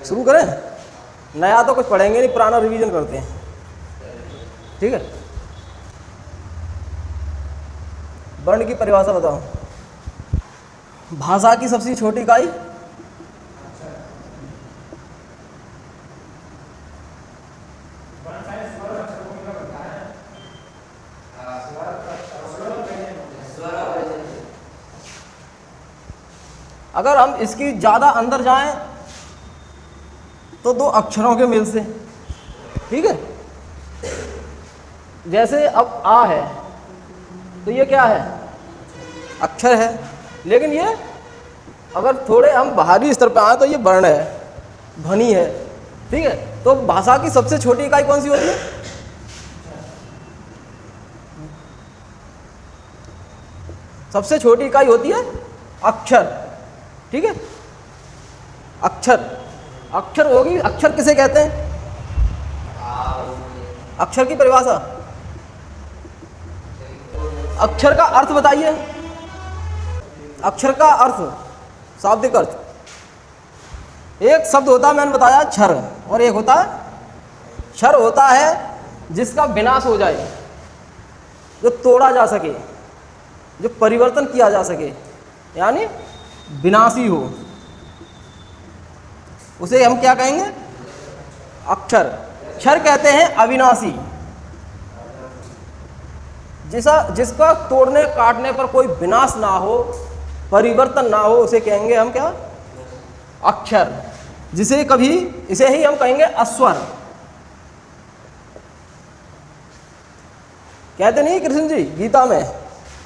शुरू करें? नया तो कुछ पढ़ेंगे नहीं, पुराना रिवीजन करते हैं, ठीक है। वर्ण की परिभाषा बताओ। भाषा की सबसे छोटी इकाई? अगर हम इसकी ज़्यादा अंदर जाएं तो दो अक्षरों के मेल से, ठीक है। जैसे अब आ है तो ये क्या है? अक्षर है। लेकिन ये अगर थोड़े हम बाहरी स्तर पर आए तो ये वर्ण है, ध्वनि है, ठीक है। तो भाषा की सबसे छोटी इकाई कौन सी होती है? सबसे छोटी इकाई होती है अक्षर, ठीक है। अक्षर, अक्षर होगी। अक्षर किसे कहते हैं? अक्षर की परिभाषा, अक्षर का अर्थ बताइए। अक्षर का अर्थ, शाब्दिक अर्थ, एक शब्द होता है, मैंने बताया क्षर, और एक होता है क्षर होता है जिसका विनाश हो जाए, जो तोड़ा जा सके, जो परिवर्तन किया जा सके, यानी विनाशी हो, उसे हम क्या कहेंगे? अक्षर। क्षर कहते हैं अविनाशी, जिसका तोड़ने काटने पर कोई विनाश ना हो, परिवर्तन ना हो, उसे कहेंगे हम क्या? अक्षर। जिसे कभी, इसे ही हम कहेंगे अस्वर। कहते नहीं कृष्ण जी गीता में,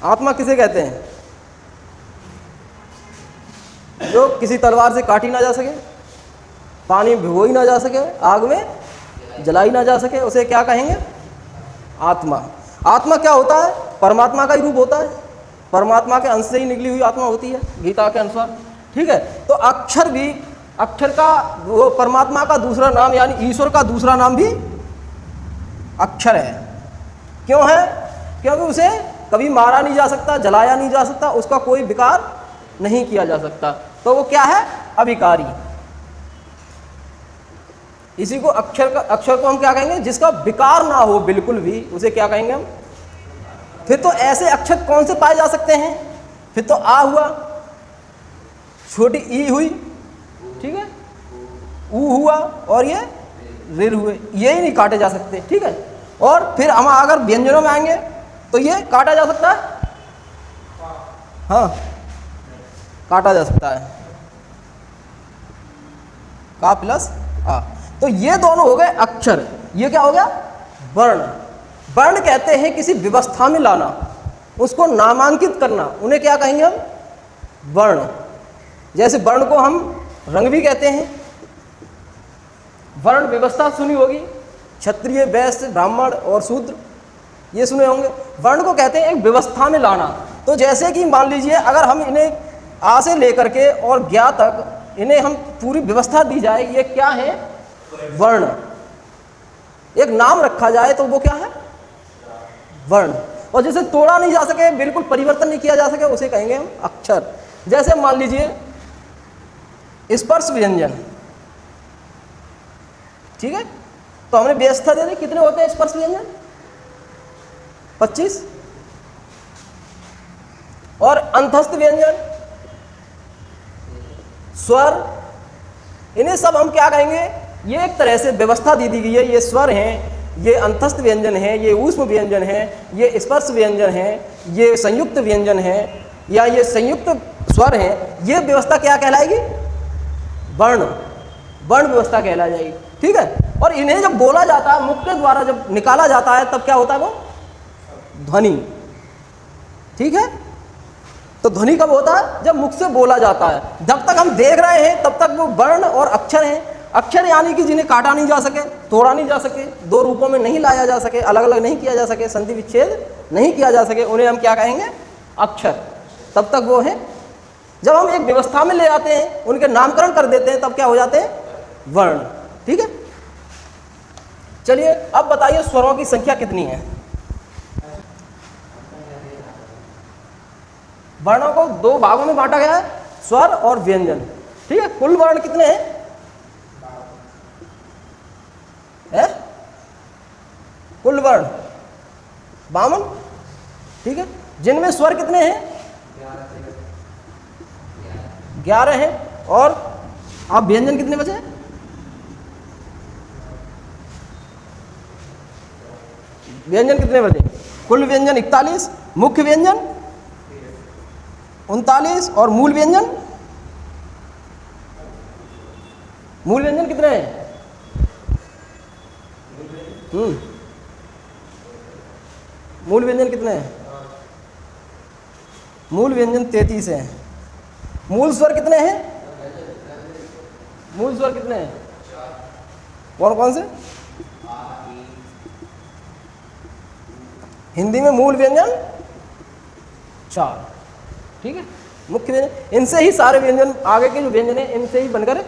आत्मा किसे कहते हैं? जो किसी तलवार से काटी ना जा सके, पानी भिगोई ना जा सके, आग में जलाई ना जा सके, उसे क्या कहेंगे? आत्मा। आत्मा क्या होता है? परमात्मा का ही रूप होता है, परमात्मा के अंश से ही निकली हुई आत्मा होती है गीता के अनुसार, ठीक है। तो अक्षर भी, अक्षर का वो परमात्मा का दूसरा नाम, यानी ईश्वर का दूसरा नाम भी अक्षर है। क्यों है? क्योंकि उसे कभी मारा नहीं जा सकता, जलाया नहीं जा सकता, उसका कोई विकार नहीं किया जा सकता, तो वो क्या है? अविकारी। इसी को अक्षर का, अक्षर को हम क्या कहेंगे? जिसका विकार ना हो बिल्कुल भी, उसे क्या कहेंगे हम? फिर तो ऐसे अक्षर कौन से पाए जा सकते हैं? फिर तो आ हुआ, छोटी ई हुई, ठीक है, ऊ हुआ, और ये रिर हुए, ये ही नहीं काटे जा सकते, ठीक है। और फिर हम अगर व्यंजनों में आएंगे तो ये काटा जा सकता है, हाँ काटा जा सकता है, का प्लस आ। तो ये दोनों हो गए अक्षर। ये क्या हो गया? वर्ण। वर्ण कहते हैं किसी व्यवस्था में लाना, उसको नामांकित करना, उन्हें क्या कहेंगे हम? वर्ण। जैसे वर्ण को हम रंग भी कहते हैं। वर्ण व्यवस्था सुनी होगी, क्षत्रिय, वैश्य, ब्राह्मण और शूद्र, ये सुने होंगे। वर्ण को कहते हैं एक व्यवस्था में लाना। तो जैसे कि मान लीजिए अगर हम इन्हें आ से लेकर के और ज्ञा तक इन्हें हम पूरी व्यवस्था दी जाए, ये क्या है? वर्ण। एक नाम रखा जाए तो वो क्या है? वर्ण। और जिसे तोड़ा नहीं जा सके, बिल्कुल परिवर्तन नहीं किया जा सके, उसे कहेंगे हम अक्षर। जैसे मान लीजिए स्पर्श व्यंजन, ठीक है, तो हमने व्यवस्था दे दी। कितने होते हैं स्पर्श व्यंजन? 25। और अंतस्थ व्यंजन, स्वर, इन्हें सब हम क्या कहेंगे? ये एक तरह से व्यवस्था दी गई है। ये स्वर हैं, ये अंतस्थ व्यंजन है, ये ऊष्म व्यंजन है, ये स्पर्श व्यंजन है, ये संयुक्त व्यंजन है, या ये संयुक्त स्वर है। ये व्यवस्था क्या कहलाएगी? वर्ण। वर्ण व्यवस्था कहला जाएगी, ठीक है। और इन्हें जब बोला जाता है, मुख के द्वारा जब निकाला जाता है, तब क्या होता है? वो ध्वनि, ठीक है। तो ध्वनि कब होता है? जब मुख से बोला जाता है। जब तक हम देख रहे हैं तब तक वो वर्ण और अक्षर हैं। अक्षर यानी कि जिन्हें काटा नहीं जा सके, तोड़ा नहीं जा सके, दो रूपों में नहीं लाया जा सके, अलग अलग नहीं किया जा सके, संधि विच्छेद नहीं किया जा सके, उन्हें हम क्या कहेंगे? अक्षर। तब तक वो है। जब हम एक व्यवस्था में ले आते हैं, उनके नामकरण कर देते हैं, तब क्या हो जाते हैं? वर्ण, ठीक है। चलिए अब बताइए स्वरों की संख्या कितनी है? वर्णों को दो भागों में बांटा गया है, स्वर और व्यंजन, ठीक है। कुल वर्ण कितने हैं? कुल वर्ण 52, ठीक है। जिनमें स्वर कितने हैं? 11 हैं। और अब व्यंजन कितने बचे? व्यंजन कितने बचे? कुल व्यंजन 41, मुख्य व्यंजन 39 और मूल व्यंजन कितने हैं? मूल व्यंजन कितने हैं? मूल व्यंजन 33 है। मूल स्वर कितने हैं? मूल स्वर कितने हैं? कौन कौन से? हिंदी में मूल व्यंजन 4, ठीक है। मुख्य व्यंजन, इनसे ही सारे व्यंजन, आगे के जो व्यंजन हैं इनसे ही बनकर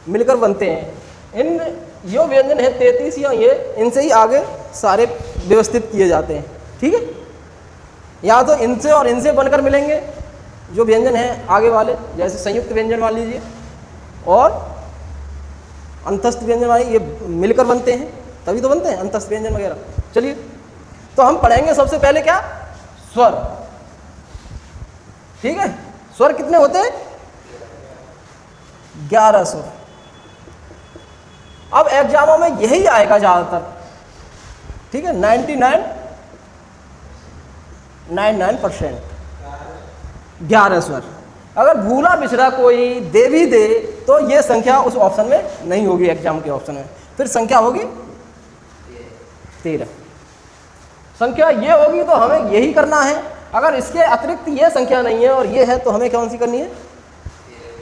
मिलकर बनते हैं। इन जो व्यंजन है 33 या ये, इनसे ही आगे सारे व्यवस्थित किए जाते हैं, ठीक है। या तो इनसे और इनसे बनकर मिलेंगे जो व्यंजन हैं आगे वाले, जैसे संयुक्त व्यंजन मान लीजिए, और अंतस्थ व्यंजन वाले, ये मिलकर बनते हैं, तभी तो बनते हैं अंतस्थ व्यंजन वगैरह। चलिए, तो हम पढ़ेंगे सबसे पहले क्या? स्वर, ठीक है। स्वर कितने होते हैं? 11 स्वर। अब एग्जामों में यही आएगा ज़्यादातर, ठीक है। 99.99% 11 स्वर। अगर भूला बिछड़ा कोई दे भी दे तो ये संख्या उस ऑप्शन में नहीं होगी, एग्जाम के ऑप्शन में। फिर संख्या होगी 13। संख्या ये होगी तो हमें यही करना है। अगर इसके अतिरिक्त ये संख्या नहीं है और ये है तो हमें कौन सी करनी है?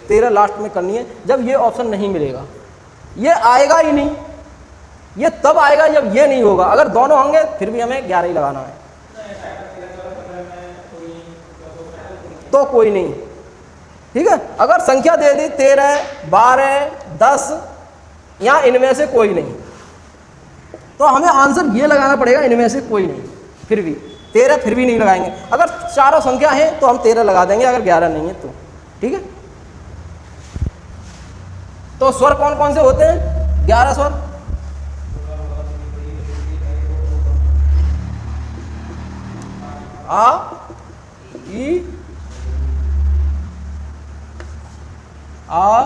13 लास्ट में करनी है, जब ये ऑप्शन नहीं मिलेगा। ये आएगा ही नहीं, ये तब आएगा जब ये नहीं होगा। अगर दोनों होंगे फिर भी हमें 11 ही लगाना है, तो कोई नहीं, ठीक है। अगर संख्या दे दी 13, 12, 10 या इनमें से कोई नहीं, तो हमें आंसर ये लगाना पड़ेगा इनमें से कोई नहीं। फिर भी 13 फिर भी नहीं लगाएंगे। अगर चारों संख्या है तो हम 13 लगा देंगे, अगर 11 नहीं है तो, ठीक है। तो स्वर कौन कौन से होते हैं? 11 स्वर। आ, ई, आ,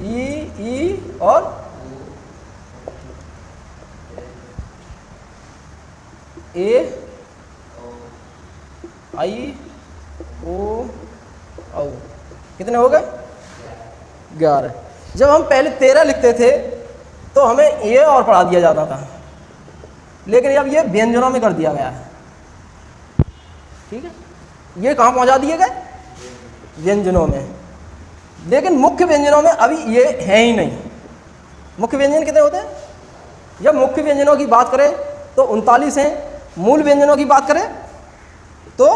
ई और ए, आई, ओ, औ। कितने हो गए? 11। जब हम पहले 13 लिखते थे तो हमें ए और पढ़ा दिया जाता था, लेकिन अब ये व्यंजनों में कर दिया गया है, ठीक है। ये कहाँ पहुँचा दिए गए? व्यंजनों में। लेकिन मुख्य व्यंजनों में अभी ये है ही नहीं। मुख्य व्यंजन कितने होते हैं? जब मुख्य व्यंजनों की बात करें तो 39 हैं। मूल व्यंजनों की बात करें तो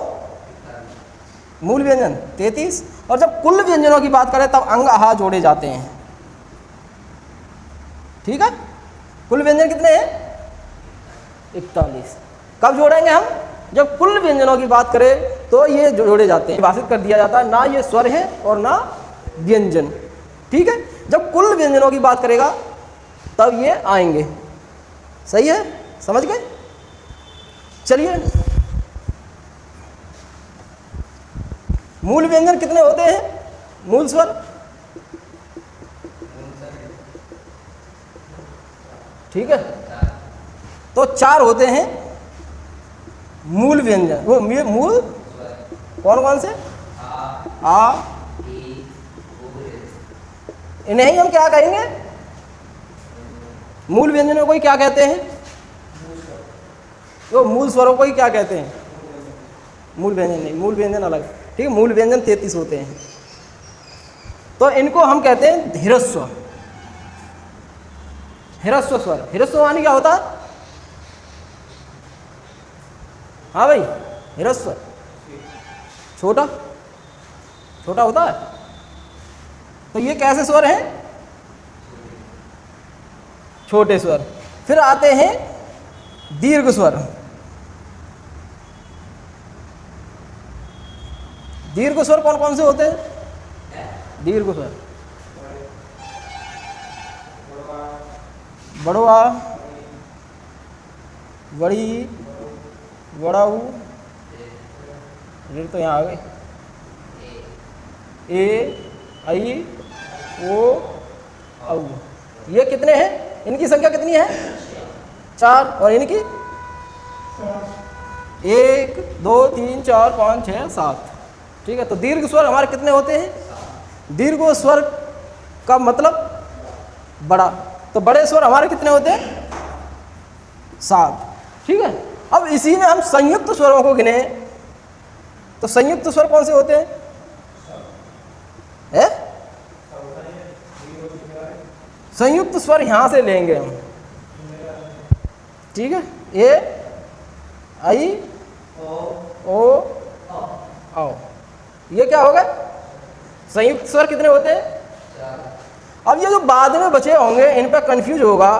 मूल व्यंजन 33, और जब कुल व्यंजनों की बात करें तब अंग आहा जोड़े जाते हैं, ठीक है। कुल व्यंजन कितने हैं? 41। कब जोड़ेंगे हम? जब कुल व्यंजनों की बात करें तो ये जोड़े जाते हैं, परिभाषित कर दिया जाता है, ना ये स्वर है और ना व्यंजन, ठीक है। जब कुल व्यंजनों की बात करेगा तब ये आएंगे, सही है, समझ गए। चलिए, मूल व्यंजन कितने होते हैं? मूल स्वर ठीक है, तो 4 होते हैं मूल व्यंजन। वो मूल कौन कौन से? आ, इन्हें ही हम क्या कहेंगे? मूल व्यंजनों को ही क्या कहते हैं? तो मूल स्वरों को ही क्या कहते हैं? मूल व्यंजन नहीं, मूल व्यंजन अलग, ठीक है। मूल व्यंजन 33 होते हैं, तो इनको हम कहते हैं ह्रस्व। ह्रस्व स्वर। ह्रस्व मानी क्या होता है? हाँ भाई, ह्रस्व छोटा छोटा होता है। तो ये कैसे स्वर हैं? छोटे स्वर। फिर आते हैं दीर्घ स्वर। दीर्घ स्वर कौन कौन से होते हैं? दीर्घ स्वर बड़ो आ, बड़ी, बड़ा ऊ, तो यहाँ आ गए, ए, आई, ओ, औ। ये कितने हैं? इनकी संख्या कितनी है? 4। और इनकी 1 2 3 4 5 6 7। ठीक है, तो दीर्घ स्वर हमारे कितने होते हैं? दीर्घ स्वर का मतलब बड़ा, तो बड़े स्वर हमारे कितने होते हैं? 7। ठीक है, अब इसी में हम संयुक्त स्वरों को गिने, तो संयुक्त स्वर कौन से होते हैं? है? संयुक्त स्वर यहां से लेंगे हम। ठीक है, ए, आई, ओ, औ। ये क्या होगा? संयुक्त स्वर कितने होते हैं? अब ये जो बाद में बचे होंगे इन पर कंफ्यूज होगा,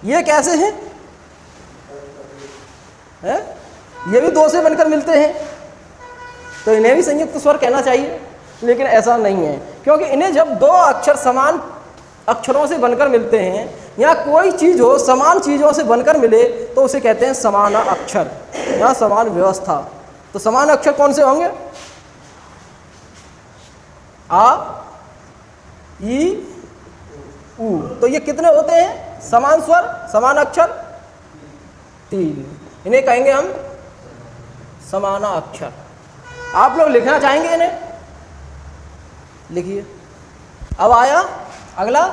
ये कैसे हैं? है? ये भी 2 से बनकर मिलते हैं, तो इन्हें भी संयुक्त स्वर कहना चाहिए, लेकिन ऐसा नहीं है, क्योंकि इन्हें जब 2 अक्षर समान अक्षरों से बनकर मिलते हैं या कोई चीज हो समान चीजों से बनकर मिले तो उसे कहते हैं समान अक्षर या समान व्यवस्था। तो समान अक्षर कौन से होंगे? आ, ई, उ। तो ये कितने होते हैं समान स्वर, समान अक्षर? 3। इन्हें कहेंगे हम समाना अक्षर। आप लोग लिखना चाहेंगे इन्हें? लिखिए। अब आया अगला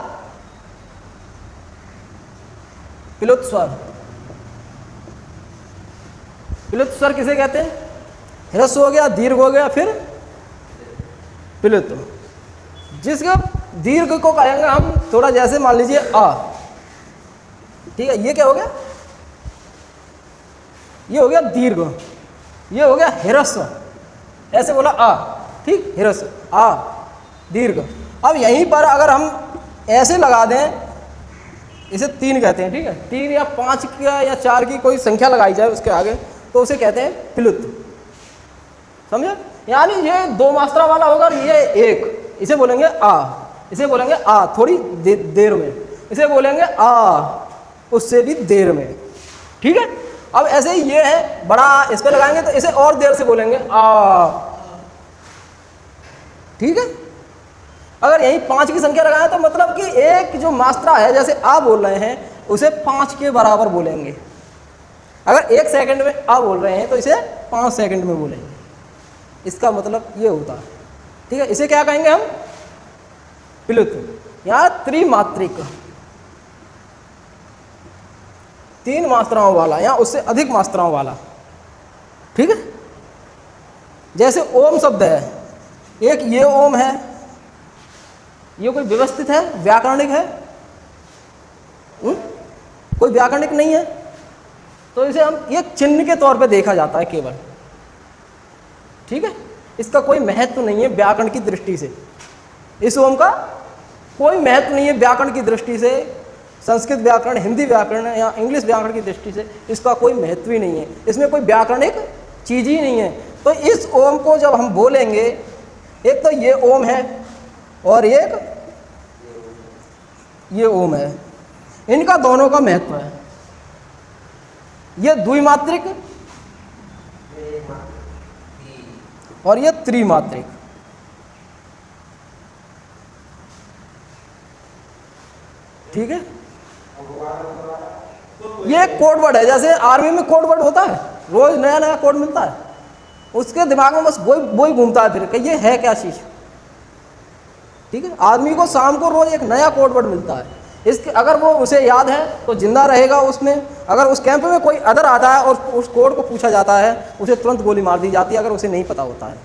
प्लुत स्वर। प्लुत स्वर किसे कहते हैं? ह्रस्व हो गया, दीर्घ हो गया, फिर प्लुत। जिसका दीर्घ को कहेंगे हम थोड़ा, जैसे मान लीजिए आ। ठीक है, ये क्या हो गया? ये हो गया दीर्घ, ये हो गया ह्रस्व। ऐसे बोला आ, ठीक, ह्रस्व आ, दीर्घ। अब यहीं पर अगर हम ऐसे लगा दें, इसे 3 कहते हैं, ठीक है, 3 या 5 का या 4 की कोई संख्या लगाई जाए उसके आगे, तो उसे कहते हैं प्लुत। समझे? यानी ये 2 मात्रा वाला होगा और ये 1, इसे बोलेंगे आ, इसे बोलेंगे आ थोड़ी देर में, इसे बोलेंगे आ उससे भी देर में। ठीक है, अब ऐसे ही ये है बड़ा, इस पे लगाएंगे तो इसे और देर से बोलेंगे आ। ठीक है, अगर यही 5 की संख्या लगाएं तो मतलब कि एक जो मात्रा है, जैसे आ बोल रहे हैं, उसे 5 के बराबर बोलेंगे। अगर 1 सेकंड में आ बोल रहे हैं तो इसे 5 सेकंड में बोलेंगे। इसका मतलब ये होता है। ठीक है, इसे क्या कहेंगे हम? प्लुत या त्रिमात्रिक, 3 मात्राओं वाला या उससे अधिक मात्राओं वाला। ठीक है, जैसे ओम शब्द है, एक ये ओम है, ये कोई व्यवस्थित है, व्याकरणिक है? कोई व्याकरणिक नहीं है, तो इसे हम एक चिन्ह के तौर पे देखा जाता है केवल। ठीक है, इसका कोई महत्व नहीं है व्याकरण की दृष्टि से। इस ओम का कोई महत्व नहीं है व्याकरण की दृष्टि से, संस्कृत व्याकरण, हिंदी व्याकरण या इंग्लिश व्याकरण की दृष्टि से इसका कोई महत्व ही नहीं है, इसमें कोई व्याकरणिक चीज ही नहीं है। तो इस ओम को जब हम बोलेंगे, एक तो ये ओम है और एक ये ओम है, इनका दोनों का महत्व है। ये द्विमात्रिक और ये त्रिमात्रिक। ठीक है, ये कोड वर्ड है, जैसे आर्मी में कोड वर्ड होता है, रोज नया नया कोड मिलता है, उसके दिमाग में बस वही घूमता है फिर कि ये है क्या चीज। ठीक है, आदमी को शाम को रोज एक नया कोड वर्ड मिलता है, इसके अगर वो उसे याद है तो जिंदा रहेगा उसमें। अगर उस कैंप में कोई अदर आता है और उस कोड को पूछा जाता है, उसे तुरंत गोली मार दी जाती है अगर उसे नहीं पता होता है।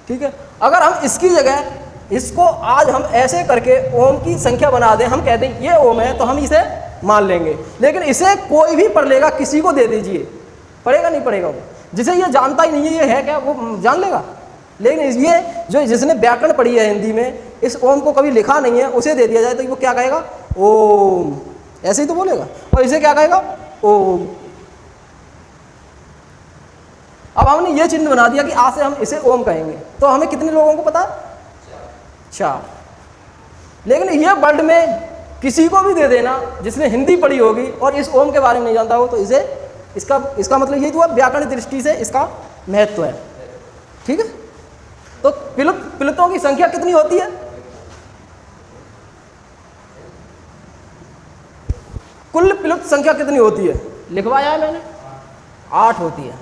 ठीक है, अगर हम इसकी जगह इसको आज हम ऐसे करके ओम की संख्या बना दें, हम कहते हैं ये ओम है, तो हम इसे मान लेंगे। लेकिन इसे कोई भी पढ़ लेगा, किसी को दे दीजिए, पढ़ेगा नहीं पढ़ेगा, वो जिसे ये जानता ही नहीं है ये है क्या, वो जान लेगा। लेकिन ये जो जिसने व्याकरण पढ़ी है हिंदी में, इस ओम को कभी लिखा नहीं है, उसे दे दिया जाए तो वो क्या कहेगा? ओम, ऐसे ही तो बोलेगा। और इसे क्या कहेगा? ओम। अब हमने ये चिन्ह बना दिया कि आज से हम इसे ओम कहेंगे, तो हमें कितने लोगों को पता? 4। लेकिन ये वर्ड में किसी को भी दे देना जिसने हिंदी पढ़ी होगी और इस ओम के बारे में नहीं जानता हो, तो इसे इसका मतलब यही हुआ व्याकरण दृष्टि से इसका महत्व है। ठीक है, तो पिलुत्तों की संख्या कितनी होती है? कुल पिलुत्त संख्या कितनी होती है? लिखवाया है मैंने, 8 होती है।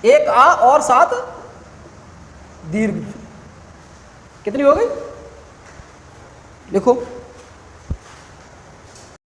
1 आ और 7 दीर्घ, कितनी हो गई? देखो